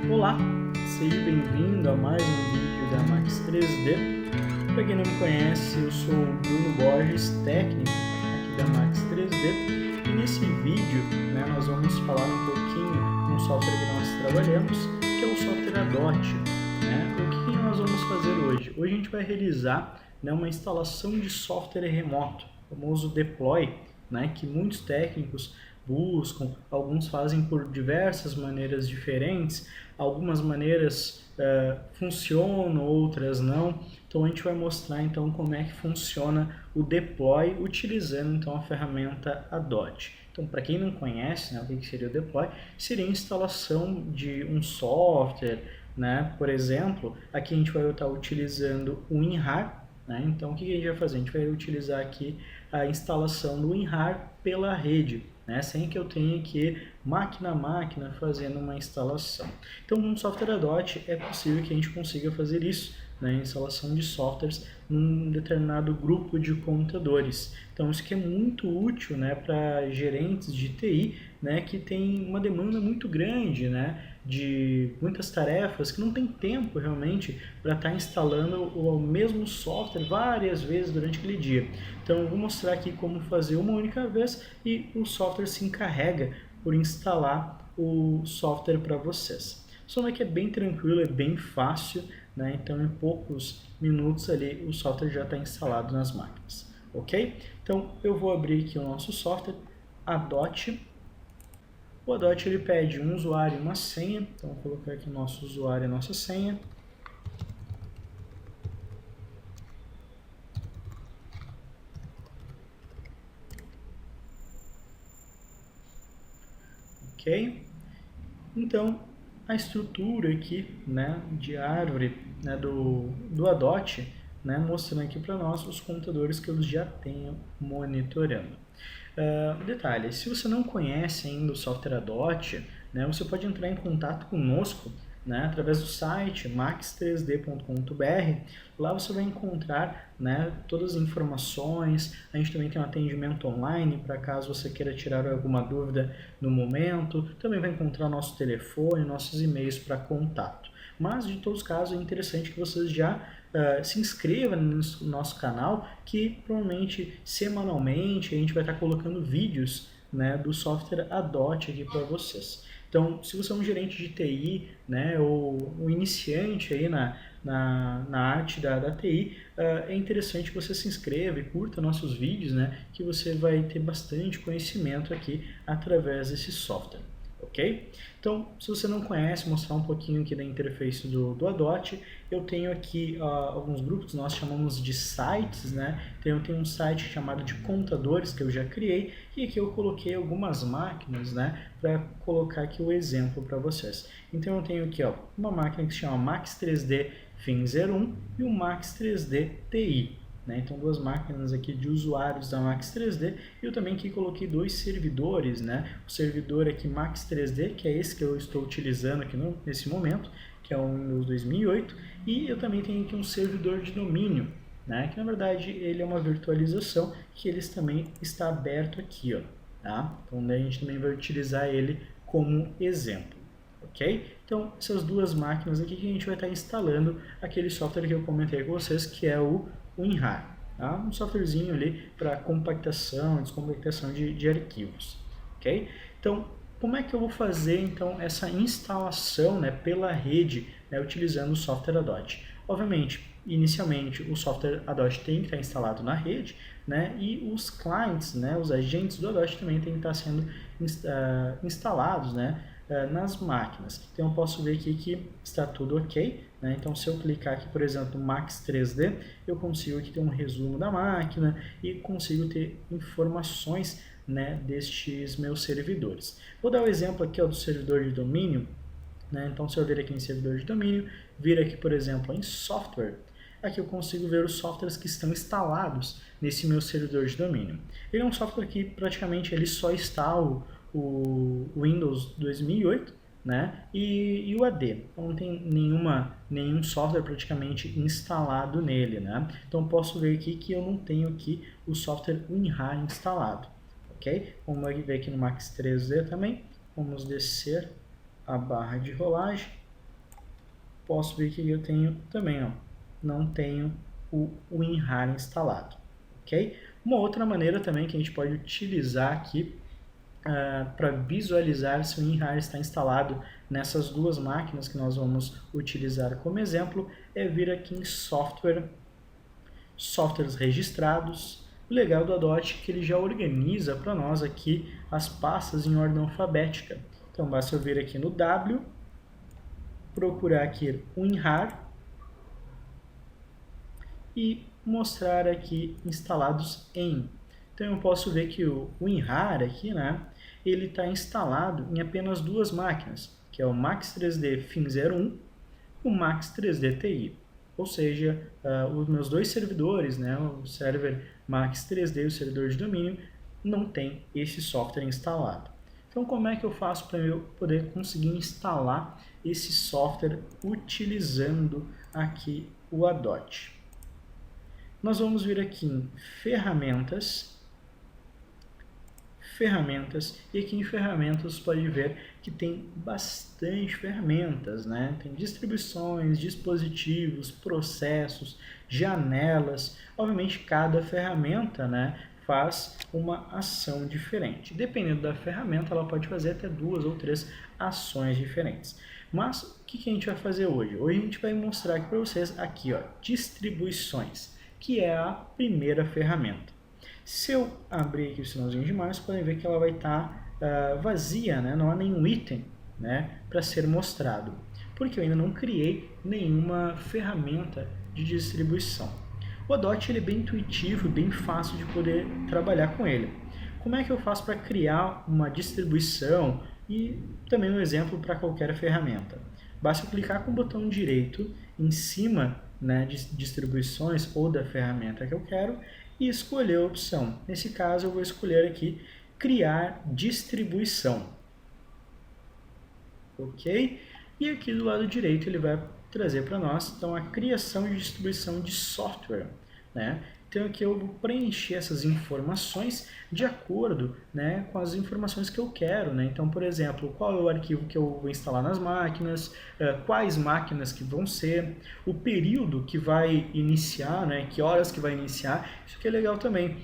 Olá, seja bem-vindo a mais um vídeo da Max 3D. Para quem não me conhece, eu sou o Bruno Borges, técnico aqui da Max 3D, e nesse vídeo nós vamos falar um pouquinho de um software que nós trabalhamos, que é o software Adot. O que nós vamos fazer hoje? Hoje a gente vai realizar uma instalação de software remoto, o famoso deploy, que muitos técnicos buscam, alguns fazem por diversas maneiras diferentes, algumas maneiras funcionam, outras não. Então a gente vai mostrar então como é que funciona o deploy utilizando então a ferramenta Adot. Então, para quem não conhece, o que seria o deploy? Seria a instalação de um software, por exemplo, aqui a gente vai estar utilizando o WinRAR. Então, o que a gente vai fazer? A gente vai utilizar aqui a instalação do WinRAR pela rede, sem que eu tenha que ir máquina a máquina fazendo uma instalação. Então, com o software Adot é possível que a gente consiga fazer isso, instalação de softwares num determinado grupo de computadores. Então, isso que é muito útil para gerentes de TI, que tem uma demanda muito grande, de muitas tarefas, que não tem tempo realmente para estar instalando o mesmo software várias vezes durante aquele dia. Então eu vou mostrar aqui como fazer uma única vez e o software se encarrega por instalar o software para vocês. Só que é bem tranquilo, é bem fácil, então em poucos minutos ali o software já está instalado nas máquinas, ok? Então eu vou abrir aqui o nosso software, Adot. O Adot ele pede um usuário e uma senha, então vou colocar aqui o nosso usuário e a nossa senha. Ok? Então, a estrutura aqui de árvore do Adot, mostrando aqui para nós os computadores que eu já tenho monitorando. Detalhe, se você não conhece ainda o software Adot, você pode entrar em contato conosco através do site max3d.com.br. Lá você vai encontrar todas as informações. A gente também tem um atendimento online para caso você queira tirar alguma dúvida no momento. Também vai encontrar nosso telefone, nossos e-mails para contato. Mas, de todos os casos, é interessante que vocês já se inscrevam no nosso canal, que provavelmente semanalmente a gente vai estar colocando vídeos do software Adot aqui para vocês. Então, se você é um gerente de TI, ou um iniciante aí na arte da TI, é interessante que você se inscreva e curta nossos vídeos, que você vai ter bastante conhecimento aqui através desse software. Ok? Então, se você não conhece, mostrar um pouquinho aqui da interface do Adot, eu tenho aqui alguns grupos, nós chamamos de sites, Então, eu tenho um site chamado de computadores que eu já criei, e aqui eu coloquei algumas máquinas, para colocar aqui o exemplo para vocês. Então, eu tenho aqui uma máquina que se chama Max 3D Fin01 e o Max 3D TI. Então, duas máquinas aqui de usuários da Max 3D. Eu também aqui coloquei dois servidores, O servidor aqui Max 3D, que é esse que eu estou utilizando aqui nesse momento, que é o Windows 2008. E eu também tenho aqui um servidor de domínio, que na verdade ele é uma virtualização, que ele também está aberto aqui, tá? Então, daí a gente também vai utilizar ele como exemplo. Ok? Então, essas duas máquinas aqui que a gente vai estar instalando aquele software que eu comentei com vocês, que é o WinRAR, tá? Um softwarezinho ali para compactação, descompactação de arquivos, ok? Então, como é que eu vou fazer então essa instalação pela rede, utilizando o software Adot? Obviamente, inicialmente o software Adot tem que estar instalado na rede, e os clients, os agentes do Adot também têm que estar sendo instalados, nas máquinas. Então eu posso ver aqui que está tudo ok, Então se eu clicar aqui, por exemplo, no Max 3D, eu consigo aqui ter um resumo da máquina e consigo ter informações destes meus servidores. Vou dar o exemplo aqui do servidor de domínio, Então se eu vir aqui em servidor de domínio, vir aqui, por exemplo, em software, aqui eu consigo ver os softwares que estão instalados nesse meu servidor de domínio. Ele é um software que praticamente ele só está o Windows 2008, e o AD. Então, não tem nenhum software praticamente instalado nele, Então, posso ver aqui que eu não tenho aqui o software WinRAR instalado, ok? Vamos ver aqui no Max 3D também. Vamos descer a barra de rolagem posso ver que eu tenho também, ó, não tenho o WinRAR instalado, ok? Uma outra maneira também que a gente pode utilizar aqui para visualizar se o WinRAR está instalado nessas duas máquinas que nós vamos utilizar como exemplo é vir aqui em softwares registrados. O legal do Adot é que ele já organiza para nós aqui as pastas em ordem alfabética. Então basta eu vir aqui no W, procurar aqui o WinRAR e mostrar aqui instalados em. Então eu posso ver que o WinRAR aqui, né, ele está instalado em apenas duas máquinas, que é o Max 3D Fin01 e o Max 3D TI. Ou seja, os meus dois servidores, né, o server Max 3D e o servidor de domínio, não tem esse software instalado. Então como é que eu faço para eu poder conseguir instalar esse software utilizando aqui o Adot? Nós vamos vir aqui em ferramentas, e aqui em ferramentas você pode ver que tem bastante ferramentas, né? Tem distribuições, dispositivos, processos, janelas. Obviamente cada ferramenta, né, faz uma ação diferente. Dependendo da ferramenta, ela pode fazer até 2 ou 3 ações diferentes. Mas o que a gente vai fazer hoje? Hoje a gente vai mostrar aqui para vocês aqui, ó, distribuições, que é a primeira ferramenta. Se eu abrir aqui o sinalzinho de mais, podem ver que ela vai estar vazia, né? Não há nenhum item, né, para ser mostrado, porque eu ainda não criei nenhuma ferramenta de distribuição. O Adot ele é bem intuitivo, bem fácil de poder trabalhar com ele. Como é que eu faço para criar uma distribuição e também um exemplo para qualquer ferramenta? Basta clicar com o botão direito em cima, né, de distribuições ou da ferramenta que eu quero e escolher a opção. Nesse caso eu vou escolher aqui criar distribuição, ok? E aqui do lado direito ele vai trazer para nós então a criação de distribuição de software, né? Então aqui eu vou preencher essas informações de acordo, né, com as informações que eu quero, né? Então, por exemplo, qual é o arquivo que eu vou instalar nas máquinas, quais máquinas que vão ser, o período que vai iniciar, né, que horas que vai iniciar. Isso aqui é legal também,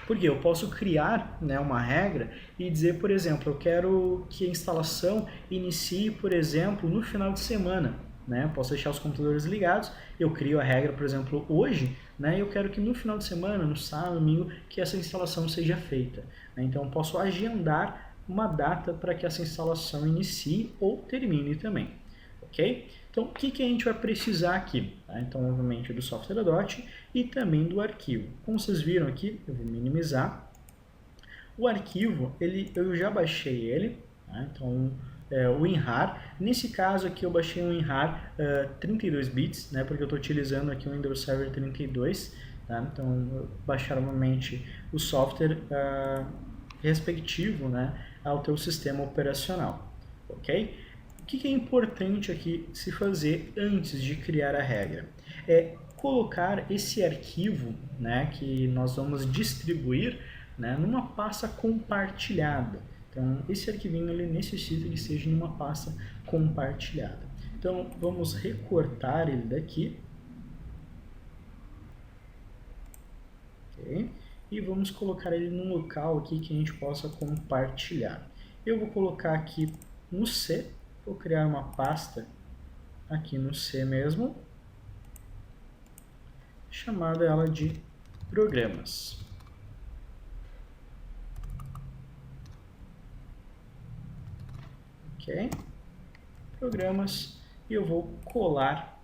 porque eu posso criar, né, uma regra e dizer, por exemplo, eu quero que a instalação inicie, por exemplo, no final de semana. Né? Posso deixar os computadores ligados, eu crio a regra, por exemplo, hoje, né? Eu quero que no final de semana, no sábado, domingo, que essa instalação seja feita. Né? Então, eu posso agendar uma data para que essa instalação inicie ou termine também. Ok? Então, o que a gente vai precisar aqui? Tá? Então, obviamente, do software Adot e também do arquivo. Como vocês viram aqui, eu vou minimizar. O arquivo, eu já baixei ele, tá? Então, o WinRAR. Nesse caso aqui eu baixei um WinRAR 32 bits, né, porque eu estou utilizando aqui o Windows Server 32, tá? Então eu baixar novamente o software respectivo, né, ao teu sistema operacional, ok? O que é importante aqui se fazer antes de criar a regra? É colocar esse arquivo, né, que nós vamos distribuir, né, numa pasta compartilhada. Então, esse arquivinho ele necessita que seja em uma pasta compartilhada. Então, vamos recortar ele daqui. Okay? E vamos colocar ele num local aqui que a gente possa compartilhar. Eu vou colocar aqui no C, vou criar uma pasta aqui no C mesmo, chamada ela de programas. Ok? Programas, e eu vou colar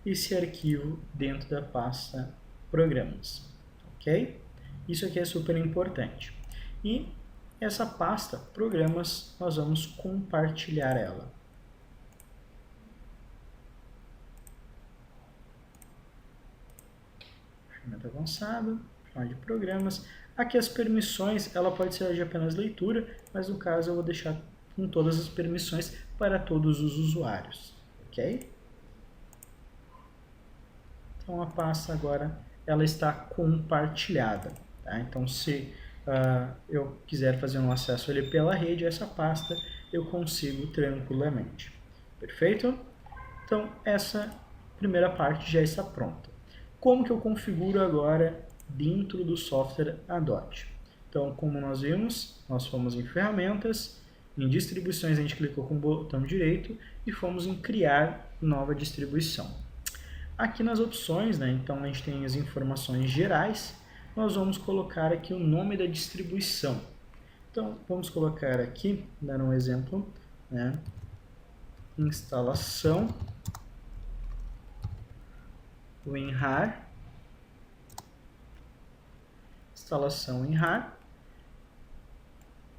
esse arquivo dentro da pasta programas, ok? Isso aqui é super importante. E essa pasta programas, nós vamos compartilhar ela. Ferramenta avançada, chamar de programas. Aqui as permissões, ela pode ser de apenas leitura, mas no caso eu vou deixar com todas as permissões para todos os usuários, ok? Então a pasta agora ela está compartilhada, tá? Então se eu quiser fazer um acesso ali pela rede a essa pasta, eu consigo tranquilamente. Perfeito? Então, essa primeira parte já está pronta. Como que eu configuro agora dentro do software Adot? Então, como nós vimos, nós fomos em ferramentas, em distribuições a gente clicou com o botão direito e fomos em criar nova distribuição. Aqui nas opções, né, então a gente tem as informações gerais, nós vamos colocar aqui o nome da distribuição. Então, vamos colocar aqui, dar um exemplo, né, instalação WinRAR, instalação WinRAR.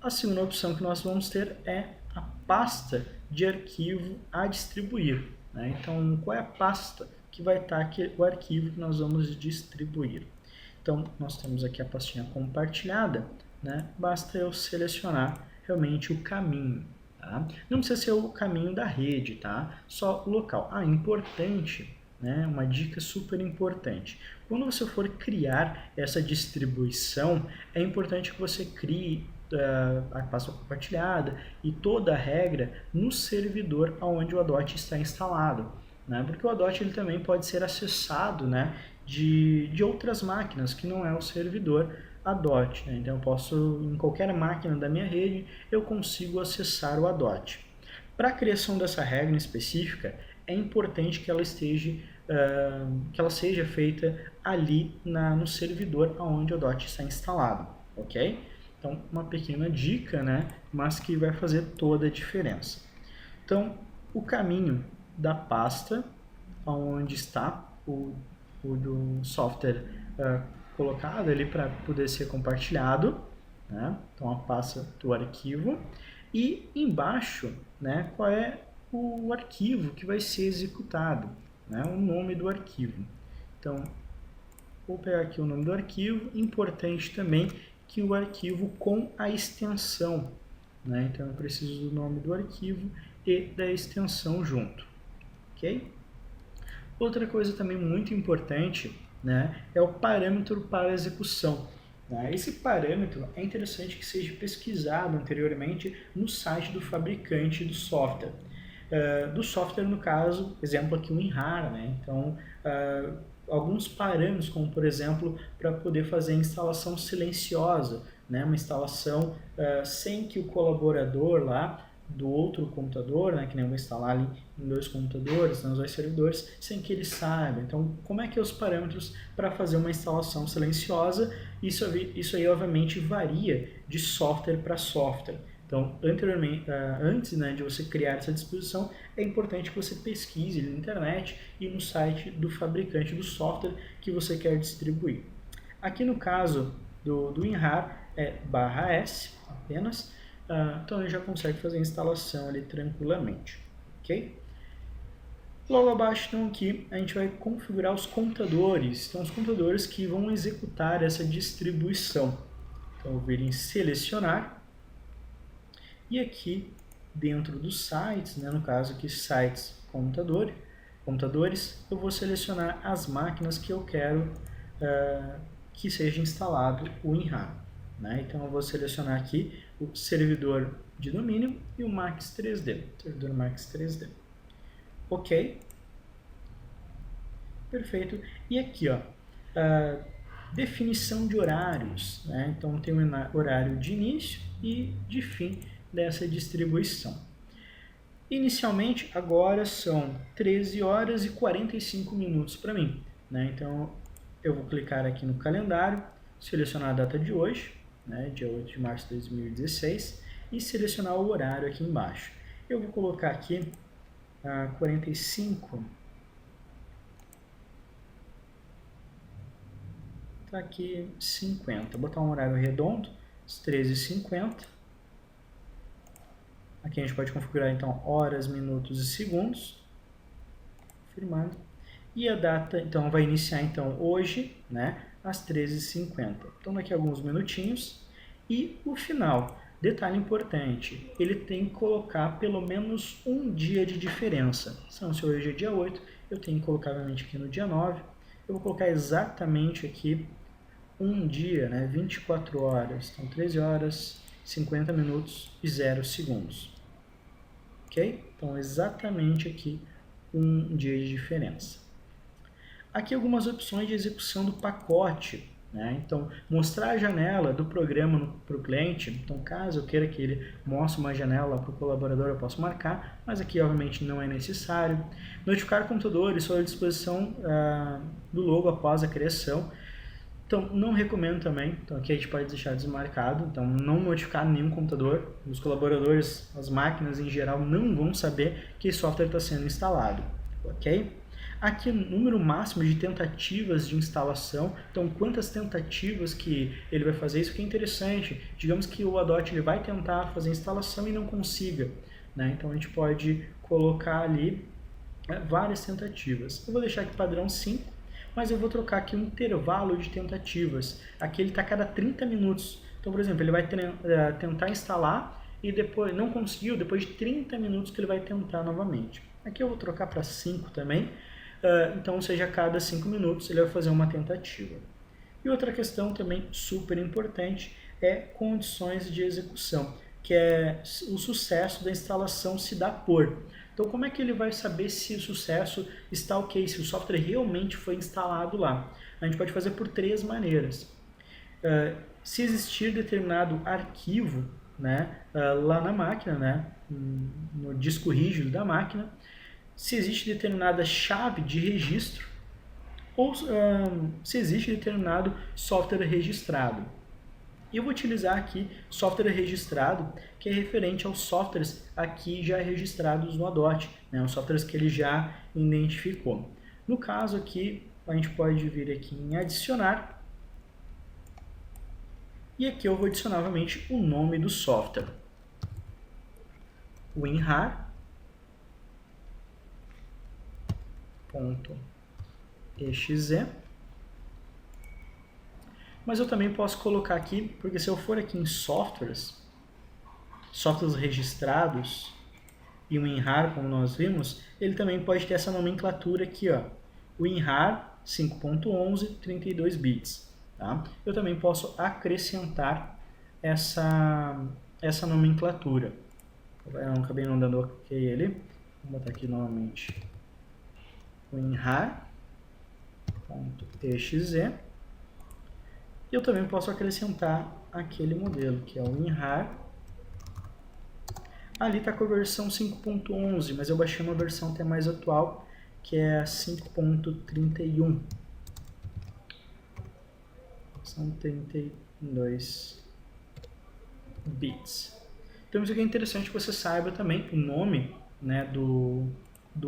A segunda opção que nós vamos ter é a pasta de arquivo a distribuir, né? Então, qual é a pasta que vai estar aqui, o arquivo que nós vamos distribuir? Então, nós temos aqui a pastinha compartilhada, né? Basta eu selecionar realmente o caminho, tá? Não precisa ser o caminho da rede, tá? Só o local. Importante, né? Uma dica super importante. Quando você for criar essa distribuição, é importante que você crie a pasta compartilhada e toda a regra no servidor onde o Adot está instalado, né? Porque o Adot ele também pode ser acessado, né, de outras máquinas que não é o servidor Adot, né? Então eu posso, em qualquer máquina da minha rede, eu consigo acessar o Adot. Para a criação dessa regra específica, é importante que ela esteja que ela seja feita ali no servidor onde o Adot está instalado, ok? Então, uma pequena dica, né, mas que vai fazer toda a diferença. Então, o caminho da pasta onde está o do software colocado ali para poder ser compartilhado, né? Então, a pasta do arquivo. E embaixo, né, qual é o arquivo que vai ser executado, né, o nome do arquivo. Então, vou pegar aqui o nome do arquivo. Importante também que o arquivo com a extensão, né? Então eu preciso do nome do arquivo e da extensão junto, ok? Outra coisa também muito importante, né, é o parâmetro para execução. Né? Esse parâmetro é interessante que seja pesquisado anteriormente no site do fabricante do software. Do software, no caso, exemplo aqui o WinRAR, né? Então, alguns parâmetros, como por exemplo, para poder fazer a instalação silenciosa, né? Uma instalação sem que o colaborador lá do outro computador, né? Que nem eu vou instalar ali em dois computadores, nos dois servidores, sem que ele saiba. Então, como é que é os parâmetros para fazer uma instalação silenciosa? Isso aí, obviamente, varia de software para software. Então, antes, né, de você criar essa disposição, é importante que você pesquise na internet e no site do fabricante do software que você quer distribuir. Aqui no caso do WinRAR é /s apenas, então ele já consegue fazer a instalação ali tranquilamente, ok? Logo abaixo, então, aqui a gente vai configurar os computadores, então os computadores que vão executar essa distribuição. Então, eu vou vir em selecionar. E aqui, dentro dos sites, né, no caso aqui, sites computadores, eu vou selecionar as máquinas que eu quero que seja instalado o WinRAR. Né? Então, eu vou selecionar aqui o servidor de domínio e o Max 3D, servidor Max 3D. Ok. Perfeito. E aqui, ó, definição de horários. Né? Então, tem um horário de início e de fim dessa distribuição. Inicialmente, agora são 13 horas e 45 minutos para mim. Né? Então, eu vou clicar aqui no calendário, selecionar a data de hoje, né? Dia 8 de março de 2016, e selecionar o horário aqui embaixo. Eu vou colocar aqui 45. Está aqui 50. Vou botar um horário redondo, 13h50. Aqui a gente pode configurar, então, horas, minutos e segundos. Confirmando. E a data, então, vai iniciar, então, hoje, né, às 13h50. Então, daqui a alguns minutinhos. E o final. Detalhe importante, ele tem que colocar pelo menos um dia de diferença. Então, se hoje é dia 8, eu tenho que colocar, obviamente, aqui no dia 9. Eu vou colocar exatamente aqui um dia, né, 24 horas. Então, 13 horas, 50 minutos e 0 segundos. ok? Então, exatamente aqui um dia de diferença. Aqui algumas opções de execução do pacote, né? Então, mostrar a janela do programa para o cliente. Então, caso eu queira que ele mostre uma janela para o colaborador, eu posso marcar, mas aqui obviamente não é necessário. Notificar computadores sobre a disposição do logo após a criação. Então, não recomendo também. Então, aqui a gente pode deixar desmarcado. Então, não notificar nenhum computador. Os colaboradores, as máquinas em geral, não vão saber que esse software está sendo instalado, ok? Aqui, número máximo de tentativas de instalação. Então, quantas tentativas que ele vai fazer, isso que é interessante. Digamos que o Adot ele vai tentar fazer a instalação e não consiga, né? Então, a gente pode colocar ali várias tentativas. Eu vou deixar aqui padrão 5, mas eu vou trocar aqui um intervalo de tentativas. Aqui ele está a cada 30 minutos. Então, por exemplo, ele vai tentar instalar e depois não conseguiu, depois de 30 minutos que ele vai tentar novamente. Aqui eu vou trocar para 5 também. Então, ou seja, a cada 5 minutos ele vai fazer uma tentativa. E outra questão também super importante é condições de execução, que é o sucesso da instalação se dá por. Então, como é que ele vai saber se o sucesso está ok, se o software realmente foi instalado lá? A gente pode fazer por 3 maneiras. Se existir determinado arquivo, né, lá na máquina, né, no disco rígido da máquina, se existe determinada chave de registro ou se existe determinado software registrado. Eu vou utilizar aqui software registrado, que é referente aos softwares aqui já registrados no Adot, né, os softwares que ele já identificou. No caso aqui, a gente pode vir aqui em adicionar, e aqui eu vou adicionar novamente o nome do software. WinRAR.exe. Mas eu também posso colocar aqui, porque se eu for aqui em softwares registrados, e o WinRAR, como nós vimos, ele também pode ter essa nomenclatura aqui, ó, WinRAR 5.11, 32 bits. Tá? Eu também posso acrescentar essa nomenclatura. Eu acabei não dando ok ele. Vou botar aqui novamente WinRAR.exe. Eu também posso acrescentar aquele modelo, que é o WinRAR. Ali está com a versão 5.11, mas eu baixei uma versão até mais atual, que é a 5.31. São 32 bits. Então isso aqui é interessante que você saiba também o nome, né, do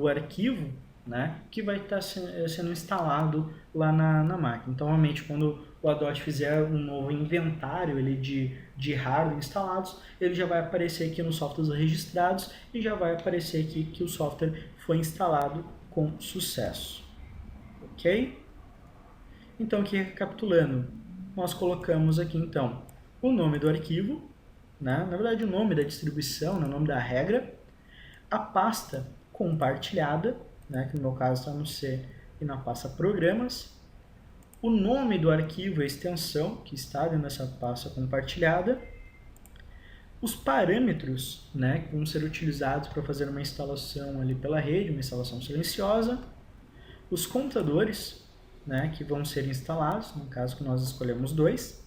arquivo, né, que vai estar sendo instalado lá na máquina. Então, realmente, quando o Adot fizer um novo inventário de hardware instalados, ele já vai aparecer aqui nos softwares registrados e já vai aparecer aqui que o software foi instalado com sucesso. Ok? Então, aqui recapitulando, nós colocamos aqui, então, o nome do arquivo, né, na verdade, o nome da distribuição, o nome da regra, a pasta compartilhada, né, que no meu caso está no C e na pasta programas, o nome do arquivo, a extensão que está dentro dessa pasta compartilhada, os parâmetros, né, que vão ser utilizados para fazer uma instalação ali pela rede, uma instalação silenciosa, os computadores, né, que vão ser instalados, no caso que nós escolhemos 2,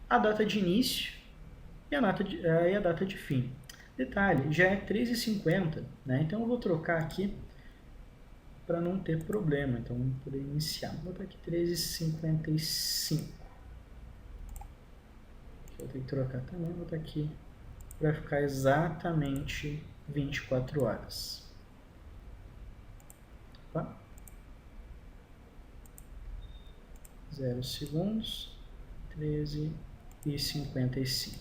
a data de início e a data de fim. Detalhe, já é 13h50, né? Então eu vou trocar aqui para não ter problema. Então vamos poder iniciar. Vou botar aqui 13h55. Vou ter que trocar também, vou botar aqui para ficar exatamente 24 horas. Tá? 0 segundos, 13h55.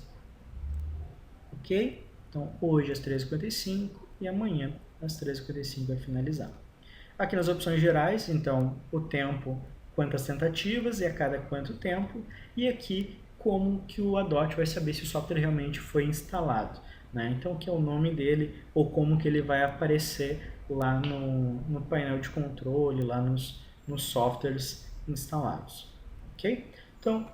Ok? Então, hoje às 13h55 e amanhã às 13h55 vai finalizar. Aqui nas opções gerais, então, o tempo, quantas tentativas e a cada quanto tempo. E aqui, como que o Adot vai saber se o software realmente foi instalado. Né? Então, aqui é o nome dele ou como que ele vai aparecer lá no painel de controle, lá nos softwares instalados. Ok? Então,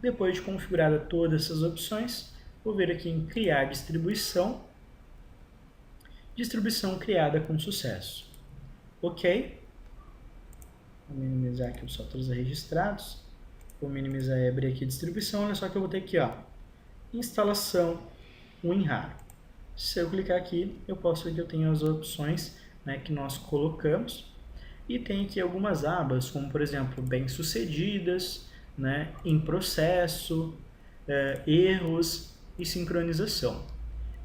depois de configurada todas essas opções, vou vir aqui em criar distribuição distribuição criada com sucesso. Ok. Vou minimizar aqui os softwares registrados. Vou minimizar e abrir aqui distribuição. Olha só que eu vou ter aqui, ó, instalação WinRAR. Se eu clicar aqui, eu posso ver que eu tenho as opções, né, que nós colocamos. E tem aqui algumas abas, como por exemplo, bem-sucedidas, né, em processo, erros e sincronização.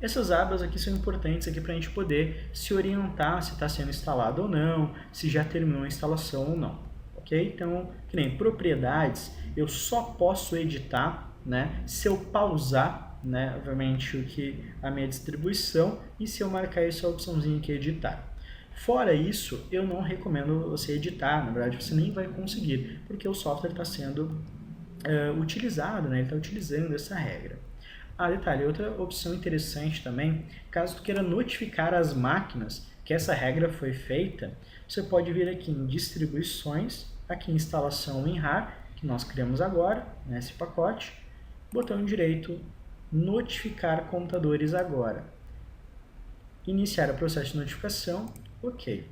Essas abas aqui são importantes para a gente poder se orientar se está sendo instalado ou não, se já terminou a instalação ou não. Ok? Então, que nem propriedades, eu só posso editar, né, se eu pausar, né, obviamente, a minha distribuição e se eu marcar essa opçãozinha aqui, editar. Fora isso, eu não recomendo você editar, na verdade você nem vai conseguir, porque o software está sendo utilizado, né? Ele está utilizando essa regra. Detalhe, outra opção interessante também, caso tu queira notificar as máquinas que essa regra foi feita, você pode vir aqui em distribuições, aqui em instalação WinRAR, que nós criamos agora, nesse pacote, botão direito, notificar computadores agora. Iniciar o processo de notificação, ok.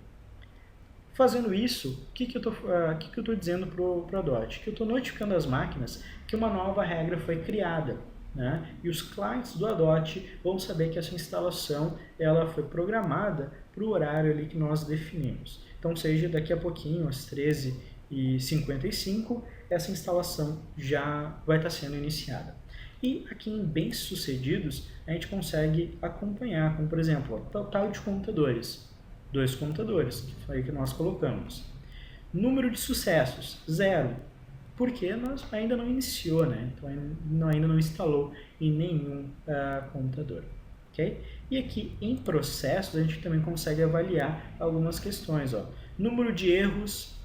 Fazendo isso, o que eu estou dizendo para o DOT? Que eu estou notificando as máquinas que uma nova regra foi criada, né? E os clientes do ADOT vão saber que essa instalação ela foi programada para o horário ali que nós definimos. Então, seja daqui a pouquinho, às 13h55, essa instalação já vai estar sendo iniciada. E aqui em bem-sucedidos, a gente consegue acompanhar, como por exemplo, o total de computadores. 2 computadores, que foi o que nós colocamos. Número de sucessos, 0, porque nós ainda não iniciou, né? Então ainda não instalou em nenhum computador. Okay? E aqui em processos a gente também consegue avaliar algumas questões. Ó. Número de erros,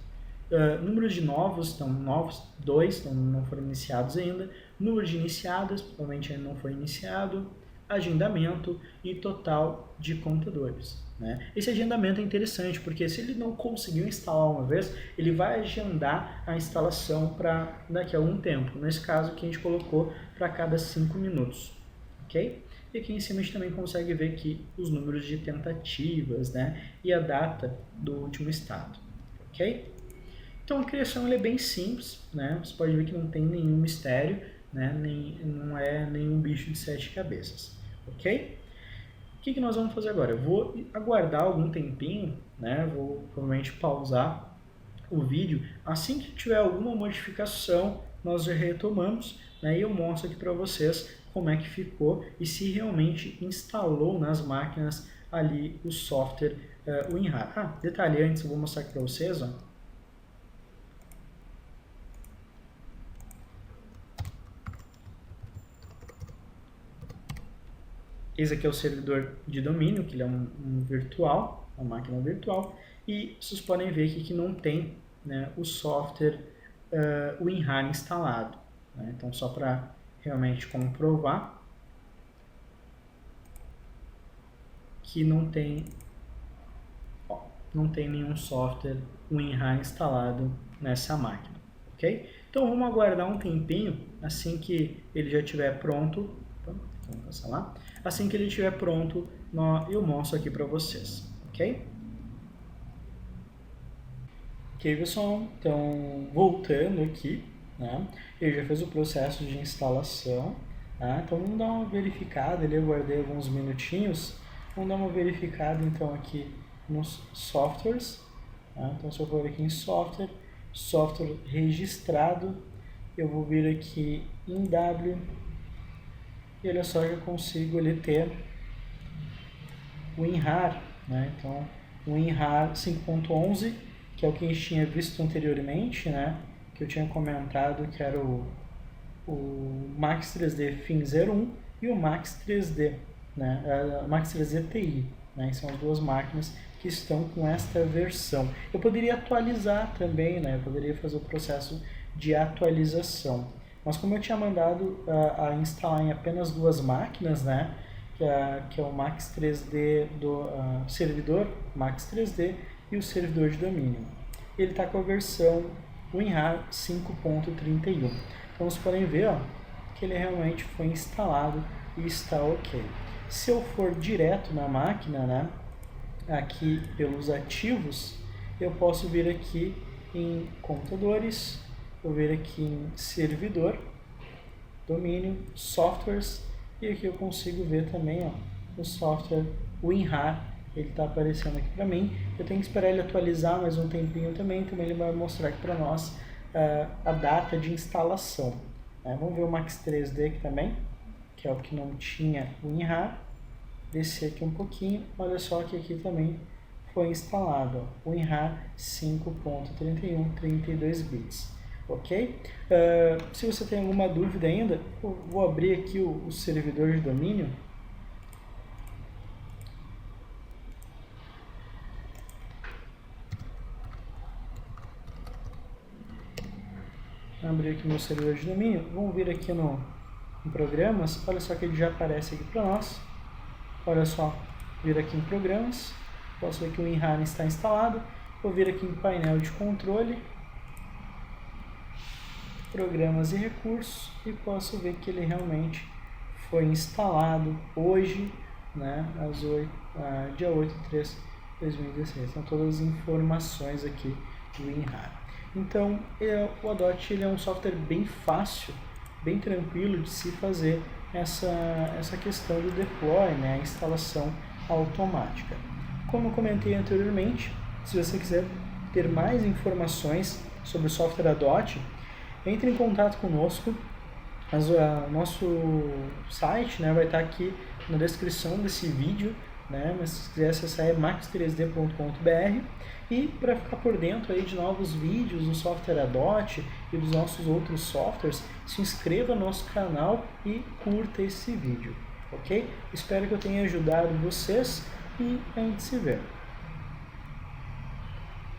número de novos, então novos 2, então não foram iniciados ainda. Número de iniciados, provavelmente ainda não foi iniciado. Agendamento e total de computadores. Né? Esse agendamento é interessante, porque se ele não conseguiu instalar uma vez, ele vai agendar a instalação para daqui a algum tempo. Nesse caso que a gente colocou para cada 5 minutos. Okay? E aqui em cima a gente também consegue ver aqui os números de tentativas, né? E a data do último estado. Okay? Então a criação é bem simples, né? Você pode ver que não tem nenhum mistério, né? Não é nenhum bicho de 7 cabeças. Ok? O que nós vamos fazer agora? Eu vou aguardar algum tempinho, né? Vou provavelmente pausar o vídeo. Assim que tiver alguma modificação, nós já retomamos, né? E eu mostro aqui para vocês como é que ficou e se realmente instalou nas máquinas ali o software WinRAR. Detalhe antes, eu vou mostrar aqui para vocês, ó. Esse aqui é o servidor de domínio, que ele é um virtual, uma máquina virtual, e vocês podem ver aqui que não tem, né, o software WinRAR instalado. Né? Então, só para realmente comprovar que não tem nenhum software WinRAR instalado nessa máquina. Ok? Então, vamos aguardar um tempinho, assim que ele já estiver pronto. Vamos passar lá. Assim que ele estiver pronto, eu mostro aqui para vocês, ok? Ok, pessoal, então voltando aqui, né? Ele já fez o processo de instalação, tá? Então vamos dar uma verificada, eu guardei alguns minutinhos, vamos dar uma verificada então aqui nos softwares, tá? Então se eu for aqui em software registrado, eu vou vir aqui em W, e olha só que eu consigo ali ter o WinRAR, né? Então, o WinRAR 5.11, que é o que a gente tinha visto anteriormente, né? Que eu tinha comentado que era o Max 3D Fin 01 e o Max 3D, né? Max 3D TI, né? São as duas máquinas que estão com esta versão. Eu poderia atualizar também, né? Eu poderia fazer o processo de atualização. Mas como eu tinha mandado a instalar em apenas 2 máquinas, né, que é o Max 3D do servidor Max 3D e o servidor de domínio. Ele está com a versão WinRAR 5.31. Então vocês podem ver, ó, que ele realmente foi instalado e está ok. Se eu for direto na máquina, né, aqui pelos ativos, eu posso vir aqui em computadores, vou vir aqui em servidor, domínio, softwares, e aqui eu consigo ver também, ó, o software WinRAR, ele está aparecendo aqui para mim. Eu tenho que esperar ele atualizar mais um tempinho também ele vai mostrar aqui para nós a data de instalação. Vamos ver o Max 3D aqui também, que é o que não tinha o WinRAR. Descer aqui um pouquinho, olha só que aqui também foi instalado o WinRAR 5.31, 32 bits. Ok? Se você tem alguma dúvida ainda, eu vou abrir aqui o servidor de domínio. Vou abrir aqui meu servidor de domínio. Vamos vir aqui no programas. Olha só que ele já aparece aqui para nós. Olha só, vir aqui em programas. Posso ver que o WinRAR está instalado. Vou vir aqui em painel de controle, programas e recursos, e posso ver que ele realmente foi instalado hoje, né, dia 8/3/2016. Então todas as informações aqui do WinRAR. Então o Adot ele é um software bem fácil, bem tranquilo de se fazer essa questão do deploy, né, a instalação automática. Como eu comentei anteriormente, se você quiser ter mais informações sobre o software Adot, entre em contato conosco. Nosso site, né, vai estar aqui na descrição desse vídeo, né, mas se quiser acessar é max3d.com.br. E para ficar por dentro aí de novos vídeos do software Adot e dos nossos outros softwares, se inscreva no nosso canal e curta esse vídeo, ok? Espero que eu tenha ajudado vocês e a gente se vê.